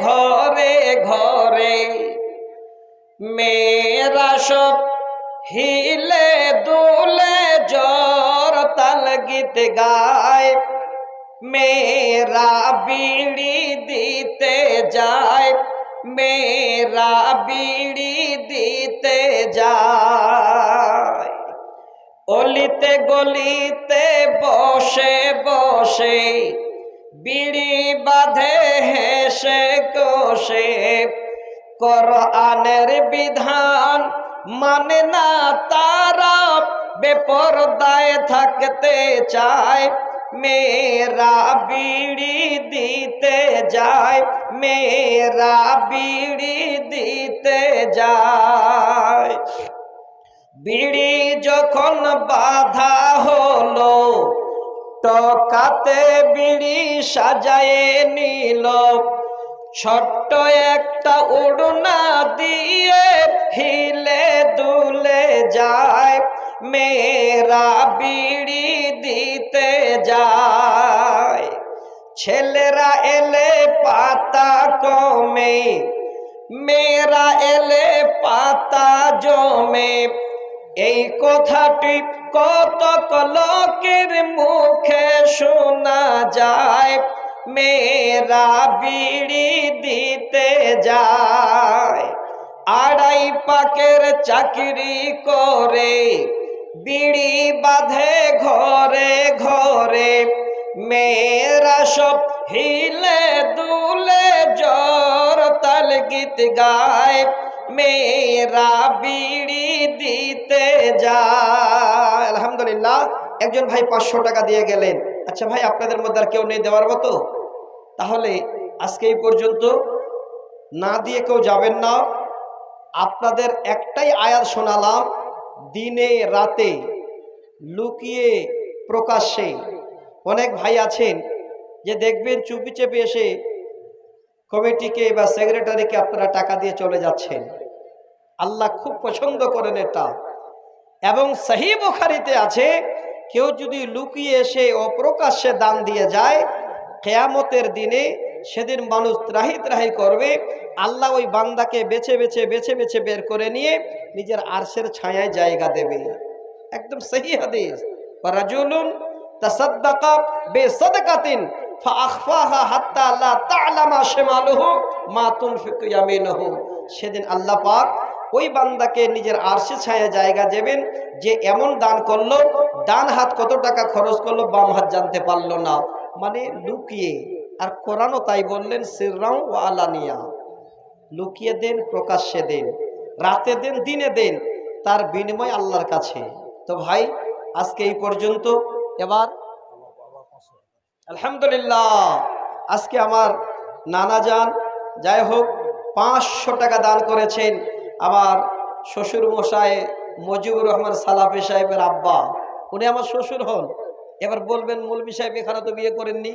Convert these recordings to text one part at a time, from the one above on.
ঘরে ঘরে মেয়েরা সব হিলে দুলে জ্বর তাল গীত গায়, মেয়েরা বিড়ি দিতে যায়, মেয়েরা বিড়ি দিতে যায়। অলিতে গলিতে বসে বসে বিড়ি বাঁধে হেসে কষে, কোরআনের বিধান মানে না তারা, বেপরদায় থাকতে চায়, মেয়েরা বিড়ি দিতে যায়, মেয়েরা বিড়ি দিতে যায়। বিড়ি যখন বাঁধা হলো, টকাতে বিড়ি সাজায়ে নিল, ছোট্ট একটা উড়না দিয়ে হিলে দুলে যায়, মেয়েরা বিড়ি দিতে যায়। ছেলেরা এলে পাতা কমে, মেয়েরা এলে পাতা জমে, এই কথাটি কত লোকের মুখে শোনা যায়, মেয়েরা বিড়ি দিতে যায়। আড়াই পাকের চাকরি করে বিড়ি বাঁধে ঘরে ঘরে, মেয়েরা সব হিলে দুলে জ্বর তাল গীত গায়, মেয়েরা বিড়ি দিতে যায়। আলহামদুলিল্লাহ, একজন ভাই 500 টাকা দিয়ে গেলেন। আচ্ছা ভাই, আপনাদের মধ্যে আর কেউ নেই দেওয়ার মতো? তাহলে আজকে এই পর্যন্ত, না দিয়ে কেউ যাবেন না। আপনাদের একটাই আয়াত শোনালাম, দিনে রাতে লুকিয়ে প্রকাশ্যে। অনেক ভাই আছেন যে দেখবেন চুপি চেপে এসে কমিটিকে বা সেক্রেটারিকে আপনারা টাকা দিয়ে চলে যাচ্ছেন। আল্লাহ খুব পছন্দ করেন এটা। এবং সহিহ বুখারীতে আছে, কেউ যদি লুকিয়ে এসে অপ্রকাশ্যে দান দিয়ে যায়, কিয়ামতের দিনে সেদিন মানুষ ত্রাহি ত্রাহি করবে, আল্লাহ ওই বান্দাকে বেছে বেছে বেছে বেছে বের করে নিয়ে নিজের আরশের ছায়ায় জায়গা দেবে। একদম সহিহ হাদিস। রাজুলুন তাসাদ্দাকা বিসাদকাতিন ফাআখফাহা হাত্তা লা তা'লামা শিমালুহু মা তুনফিকু ইয়ামিনুহু। সেদিন আল্লাহ পাক ওই বান্দাকে নিজের আরশে ছায়া জায়গা দেবেন যে এমন দান করলো, ডান হাত কত টাকা খরচ করলো বাম হাত জানতে পারলো না, মানে লুকিয়ে। আর কোরআনও তাই বললেন, সিররাও ওয়া আলানিয়া, লুকিয়ে দেন, প্রকাশ্যে দেন, রাতে দেন, দিনে দেন, তার বিনিময় আল্লাহর কাছে। তো ভাই, আজকে এই পর্যন্ত। এবার আলহামদুলিল্লাহ, আজকে আমার নানা যান, যাই হোক, 500 টাকা দান করেছেন। আমার শ্বশুর মশাই মজিবুর রহমান সালাফি সাহেবের আব্বা, উনি আমার শ্বশুর হন। এবার বলবেন, মৌলভী সাহেব এখানে তো বিয়ে করেননি,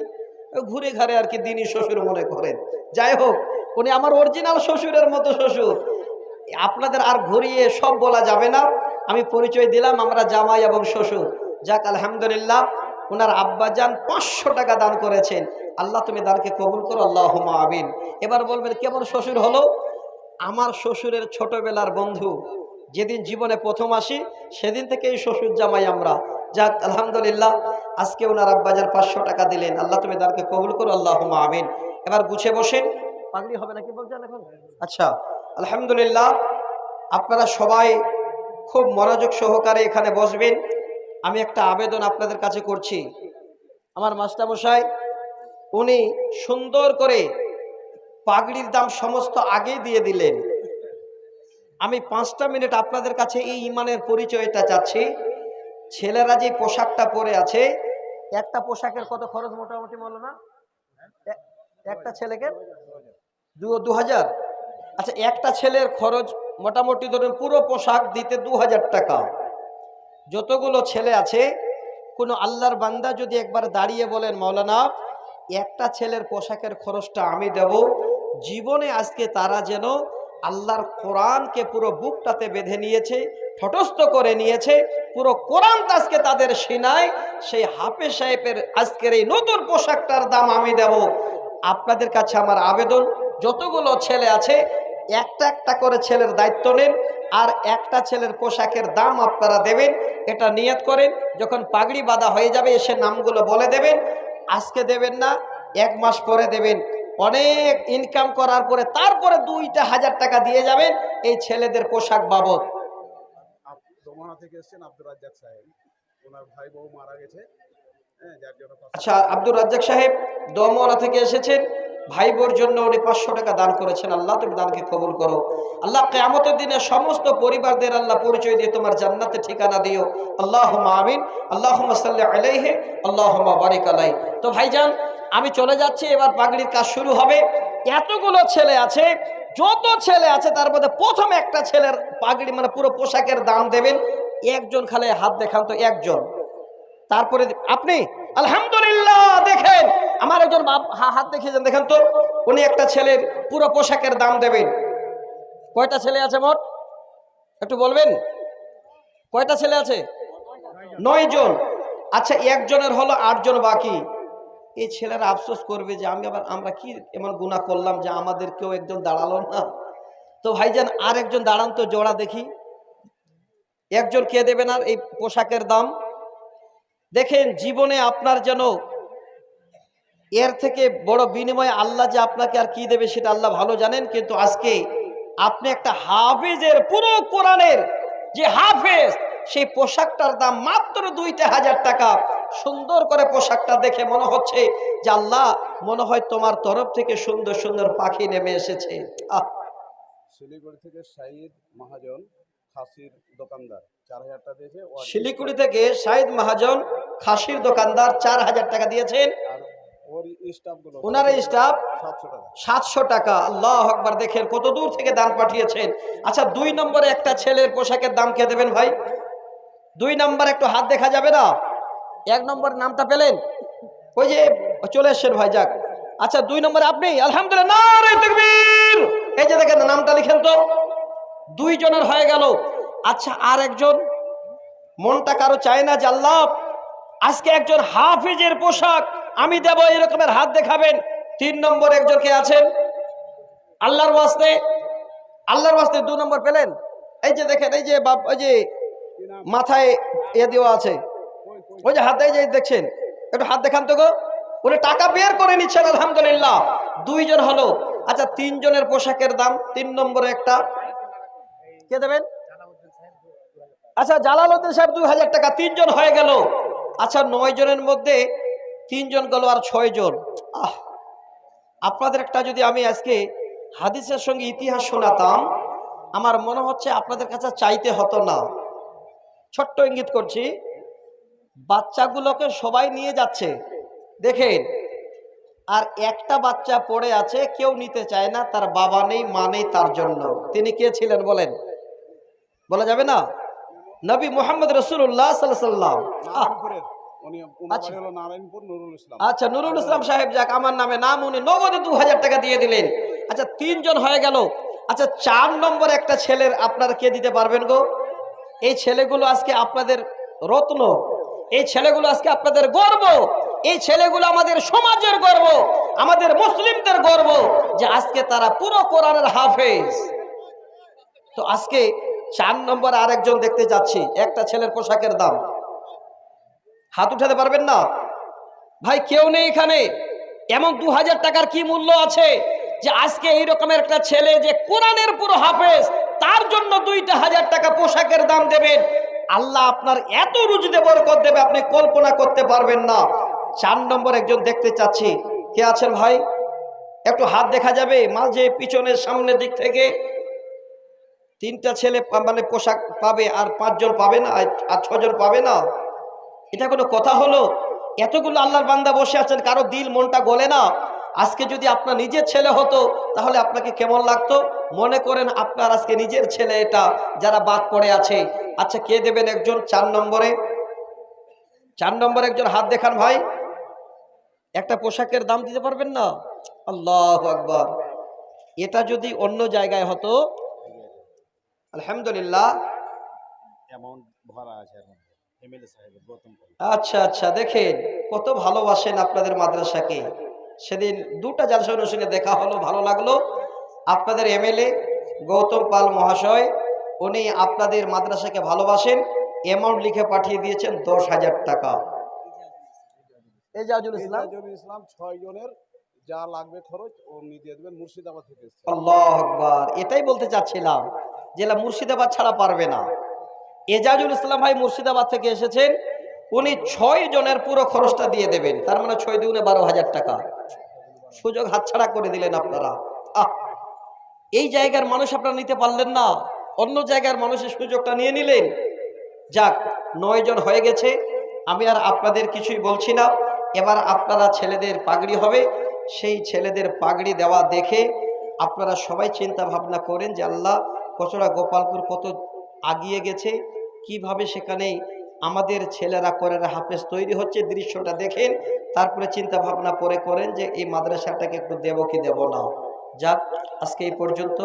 ঘুরে ঘাড়ে আর কি দিনই শ্বশুর মনে করেন। যাই হোক, উনি আমার অরিজিনাল শ্বশুরের মতো শ্বশুর। আপনাদের আর ঘুরিয়ে সব বলা যাবে না, আমি পরিচয় দিলাম, আমরা জামাই এবং শ্বশুর। যাক, আলহামদুলিল্লাহ, ওনার আব্বাজান 500 টাকা দান করেছেন। আল্লাহ তুমি দানকে কবুল করো, আল্লাহুম্মা আমিন। এবার বলবেন, কেমন শ্বশুর হলো? আমার শ্বশুরের ছোটবেলার বন্ধু, যেদিন জীবনে প্রথম আসি সেদিন থেকে এই শ্বশুর জামাই আমরা। যাক, আলহামদুলিল্লাহ, আজকে ওনার আব্বাজান 500 টাকা দিলেন। আল্লাহ তুমি দানকে কবুল করো, আল্লাহুম্মা আমিন। এবার গুছে বসেন, পাগড়ি হবে নাকি বলছেন এখন? আচ্ছা, আলহামদুলিল্লাহ, আপনারা সবাই খুব মনোযোগ সহকারে এখানে বসবেন। আমি একটা আবেদন আপনাদের কাছে করছি। আমার মাস্টারমশাই উনি সুন্দর করে পাগড়ির দাম সমস্ত আগেই দিয়ে দিলেন। আমি 5টা মিনিট আপনাদের কাছে এই ইমানের পরিচয়টা চাচ্ছি। ছেলেরা যে পোশাকটা পরে আছে, একটা পোশাকের কত খরচ মোটামুটি বলো না? একটা ছেলেকে 2000। আচ্ছা, একটা ছেলের খরচ মোটামুটি ধরেন পুরো পোশাক দিতে 2000 টাকা। যতগুলো ছেলে আছে, কোনো আল্লাহর বান্দা যদি একবার দাঁড়িয়ে বলেন, মাওলানা একটা ছেলের পোশাকের খরচটা আমি দেব, জীবনে আজকে তারা যেন আল্লাহর কোরআনকে পুরো বুকটাতে বেঁধে নিয়েছে, ঠটস্থ করে নিয়েছে, পুরো কোরআন আজকে তাদের সিনায়, সেই হাফেজ সাহেবের আজকের এই নতুন পোশাকটার দাম আমি দেব। আপনাদের কাছে আমার আবেদন, যতগুলো ছেলে আছে একটা একটা করে ছেলের দায়িত্ব নেন, আর একটা ছেলের পোশাকের দাম আপনারা দেবেন। এটা নিয়ত করেন, যখন পাগড়ি বাঁধা হয়ে যাবে এসে নামগুলো বলে দেবেন। আজকে দেবেন না, 1 মাস পরে দেবেন। অনেক ইনকাম করার পরে তারপরে 2,000 টাকা দিয়ে যাবেন এই ছেলেদের পোশাক বাবদ। দোমানা থেকে এসেছেন আব্দুর রাজ্জাক সাহেব, ওনার ভাই বউ মারা গেছে। আচ্ছা, আব্দুর রাজ্জাক সাহেব দোমানা থেকে এসেছেন, ভাই বোর জন্য উনি 500 টাকা দান করেছেন। আল্লাহ তুমি দানকে কবুল করো। আল্লাহ কিয়ামতের দিনে সমস্ত পরিবারদের আল্লাহ পরিচয় দিয়ে তোমার জান্নাতে ঠিকানা দিও। আল্লাহুম্মা আমিন। আল্লাহুম্মা সাল্লি আলাইহি, আল্লাহুম্মা বারিক আলাইহি। তো ভাইজান আমি চলে যাচ্ছি, এবার পাগড়ির কাজ শুরু হবে। এতগুলো ছেলে আছে, যত ছেলে আছে তার মধ্যে প্রথম একটা ছেলের পাগড়ি মানে পুরো পোশাকের দাম দেবেন। একজন খালি হাত দেখান তো, একজন। তারপরে আপনি আলহামদুলিল্লাহ দেখেন আমার একজন হাত দেখিয়েছেন, দেখেন তো উনি একটা ছেলের পুরো পোশাকের দাম দেবেন। কয়টা ছেলে আছে মোট একটু বলবেন? কয়টা ছেলে আছে? 9 জন। আচ্ছা, একজনের হলো 8 জন বাকি। এই ছেলেরা আফসোস করবে যে আমরা কি এমন গুনাহ করলাম যে আমাদের কেউ একজন দাঁড়ালো না। তো ভাইজান আর একজন দাঁড়ান তো, জোড়া দেখি একজন কে দেবেন আর এই পোশাকের দাম। দেখেন জীবনে আপনার যেন এর থেকে বড় বিনিময়ে আল্লাহ যে আপনাকে আর কি দেবে সেটা আল্লাহ ভালো জানেন। কিন্তু আজকে আপনি একটা হাফেজের, পুরো কোরআনের যে হাফেজ, সেই পোশাকটার দাম মাত্র 2,000 টাকা। সুন্দর করে পোশাকটা দেখে মনে হচ্ছে যে আল্লাহ মনে হয় তোমার তরফ থেকে সুন্দর সুন্দর পাখি নেমে এসেছে। শিলিগুড়ি থেকে শাহিদ মহাজন খাসির দোকানদার 4,000 টাকা দিয়েছে। শিলিগুড়ি থেকে শাহিদ মহাজন খাসির দোকানদার 4,000 টাকা দিয়েছেন। ওনার স্টাফ 700 টাকা। আল্লাহু আকবার, দেখেন কত দূর থেকে দান পাঠিয়েছেন। আচ্ছা, 2 নম্বরে একটা ছেলের পোশাকের দাম কে দেবেন ভাই? 2 নম্বর একটু হাত দেখা যাবে না? 1 নম্বর নামটা পেলেন? ওই যে চলে এসছেন ভাই, যাক। আচ্ছা, 2 নম্বরে আপনি। আলহামদুলিল্লাহ, নারে তাকবীর। এই যে দেখেন নামটা লিখেন তো, 2 জনের হয়ে গেল। আচ্ছা, আর একজন মনটা কারো চায় না যে আল্লাহ আজকে একজন হাফেজের পোশাক আমি দেব, এরকমের হাত দেখাবেন। 3 নম্বর একজন কে আছেন? আল্লাহর ওয়াস্তে, আল্লাহর ওয়াস্তে 2 নম্বর পেলেন? এই যে দেখেন, এই যে বাপ, ওই যে মাথায় দেওয়া আছে, ওই যে হাতে যে দেখছেন, একটু হাত দেখান তো গো। উনি টাকা বের করে নিচ্ছেন। আলহামদুলিল্লাহ, 2 জন হলো। আচ্ছা, 3 জনের পোশাকের দাম 3 নম্বরে একটা কে দেবেন? আচ্ছা, জালালউদ্দিন সাহেব 2,000 টাকা। 3 জন হয়ে গেল। আচ্ছা, 9 জনের মধ্যে 3 জন গেল, আর 6 জন। আপনাদের একটা যদি আমি আজকে হাদিসের সঙ্গে ইতিহাস শোনাতাম, আমার মনে হচ্ছে আপনাদের কাছে চাইতে হতো না। ছোট্ট ইঙ্গিত করছি, বাচ্চাগুলোকে সবাই নিয়ে যাচ্ছে দেখেন, আর একটা বাচ্চা পড়ে আছে, কেউ নিতে চায় না, তার বাবা নেই, মা নেই। তার জন্য তিনি কে ছিলেন বলেন? বলা যাবে না? নবী মুহাম্মদ রাসূলুল্লাহ সাল্লাল্লাহু আলাইহি ওয়াসাল্লাম। আচ্ছা, নুরুল ইসলাম সাহেব, যাক, আমার নামে নাম, উনি নগদে 2,000 টাকা দিয়ে দিলেন। আচ্ছা, 3 জন হয়ে গেল। আচ্ছা, 4 নম্বর একটা ছেলের আপনারা কে দিতে পারবেন গো? এই ছেলেগুলো আজকে আপনাদের রত্ন, এই ছেলেগুলো আজকে আপনাদের গর্ব, এই ছেলেগুলো আমাদের সমাজের গর্ব, আমাদের মুসলিমদের গর্ব যে আজকে তারা পুরো কোরআনের হাফেজ। তো আজকে 4 নম্বর আরেকজন দেখতে যাচ্ছি, একটা ছেলের পোশাকের দাম। হাত উঠাতে পারবেন না ভাই? কেউ নেই এখানে। এমন 2,000 টাকার কি মূল্য আছে যে আজকে এই রকমের একটা ছেলে যে কোরআনের পুরো হাফেজ, তার জন্য 2,000 টাকা পোশাকের দাম দেবেন। আল্লাহ আপনার এত রুজিতে বরকত দেবে আপনি কল্পনা করতে পারবেন না। 4 নম্বর একজন দেখতে চাচ্ছি, কে আছেন ভাই? একটু হাত দেখা যাবে? মাঝে, পিছনের, সামনের দিক থেকে 3টা ছেলে মানে পোশাক পাবে, আর 5 জন পাবে না, আর 6 জন পাবে না। এটা কোনো কথা হলো? এতগুলো আল্লাহর বান্দা বসে আছেন, কারো দিল মনটা গলে না? আজকে যদি আপনার নিজের ছেলে হতো তাহলে আপনাকে কেমন লাগতো? মনে করেন আপনার আজকে নিজের ছেলে এটা, যারা বাদ পড়ে আছে। আচ্ছা, কে দেবেন একজন? 4 নম্বরে, 4 নম্বরে একজন হাত দেখান ভাই। একটা পোশাকের দাম দিতে পারবেন না? আল্লাহু আকবার। এটা যদি অন্য জায়গায় হতো, আলহামদুলিল্লাহ, আচ্ছা আচ্ছা, দেখেন কত ভালোবাসেন আপনাদের মাদ্রাসাকে। সেদিন দুটা জালসা অনুষ্ঠানে দেখা হলো, ভালো লাগলো। আপনাদের এমএলএ গৌতম পাল মহাশয় উনি আপনাদের মাদ্রাসাকে ভালোবাসেন, অ্যামাউন্ট লিখে পাঠিয়ে দিয়েছেন 10,000 টাকা। এজাজুল ইসলাম, এজাজুল ইসলাম 6 জনের যা লাগবে খরচ ও দিয়ে দেবেন, মুর্শিদাবাদ থেকে এসেছে। আল্লাহু আকবার। এটাই বলতে চাচ্ছিলাম, জেলা মুর্শিদাবাদ ছাড়া পারবে না। এজাজুল ইসলাম ভাই মুর্শিদাবাদ থেকে এসেছেন, উনি 6 জনের পুরো খরচটা দিয়ে দেবেন। তার মানে 6 দুগুণে 12,000 টাকা। সুযোগ হাতছাড়া করে দিলেন আপনারা। এই জায়গার মানুষ আপনারা নিতে পারলেন না, অন্য জায়গার মানুষের সুযোগটা নিয়ে নিলেন। যাক, 9 জন হয়ে গেছে, আমি আর আপনাদের কিছুই বলছি না। এবার আপনারা ছেলেদের পাগড়ি হবে, সেই ছেলেদের পাগড়ি দেওয়া দেখে আপনারা সবাই চিন্তা ভাবনা করেন যে আল্লাহ, কচড়া গোপালপুর কত আগিয়ে গেছে, কিভাবে সেখানে আমাদের ছেলেরা কোরআনের হাফেজ তৈরি হচ্ছে, দৃশ্যটা দেখেন। তারপরে চিন্তা ভাবনা পরে করেন যে এই মাদ্রাসাটাকে একটু দেব কি দেব না। যাক, আজকে এই পর্যন্ত।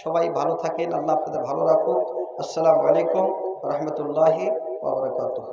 সবাই ভালো থাকেন, আল্লাহ আপনাদের ভালো রাখুক। আসসালামু আলাইকুম রহমতুল্লাহি ওয়া বারাকাতুহু।